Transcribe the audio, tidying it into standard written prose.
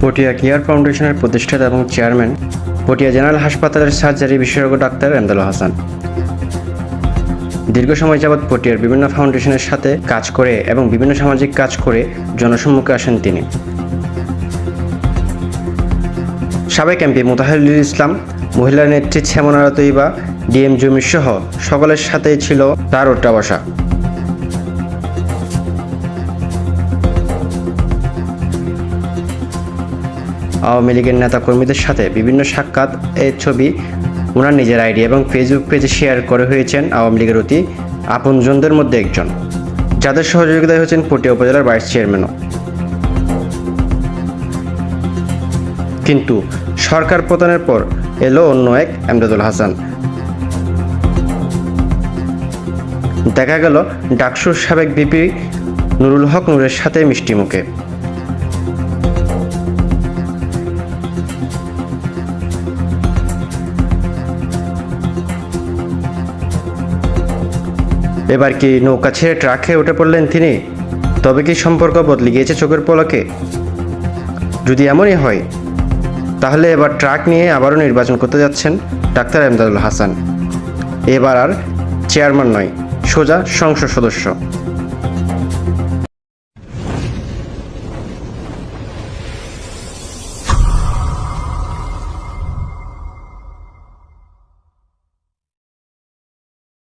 Patiya care ফাউন্ডেশনের প্রতিষ্ঠাতা এবং চেয়ারম্যান, পটিয়া জেনারেল হাসপাতালের সার্জারি বিশেষজ্ঞ ডাক্তার এমদাদুল হাসান। দীর্ঘ সময় যাবৎ পটিয়ার বিভিন্ন ফাউন্ডেশনের সাথে কাজ করে এবং বিভিন্ন সামাজিক কাজ করে জনসম্মুখে আসেন তিনি। সাবেক এমপি মোতাহারুল ইসলাম, মহিলা নেত্রী ছেমনারা তৈবা, ডিএম জমির সহ সকলের সাথেই ছিল তার ওঠা বসা। আওয়ামী লীগের নেতাকর্মীদের সাথে বিভিন্ন সাক্ষাৎ এই ছবি ওনার নিজের আইডি এবং ফেসবুক পেজে শেয়ার করে হয়েছেন আওয়ামী লীগের অতি আপনজনদের মধ্যে একজন, যাদের সহযোগিতায় হয়েছেন পটিয়া উপজেলার ভাইস চেয়ারম্যানও। কিন্তু সরকার পতনের পর এলো অন্য এক এমদাদুল হাসান। দেখা গেল ডাকসুর সাবেক ভিপি নুরুল হক নূরের সাথে মিষ্টি মুখে। এবার কি নৌকা ছেড়ে ট্রাকে উঠে পড়লেন তিনি? তবে কি সম্পর্ক বদলে গিয়েছে চোখের পলকে? যদি এমনই হয় তাহলে এবার ট্রাক নিয়ে আবারও নির্বাচন করতে যাচ্ছেন ডাক্তার এমদাদুল হাসান। এবার আর চেয়ারম্যান নয়, সোজা সংসদ সদস্য।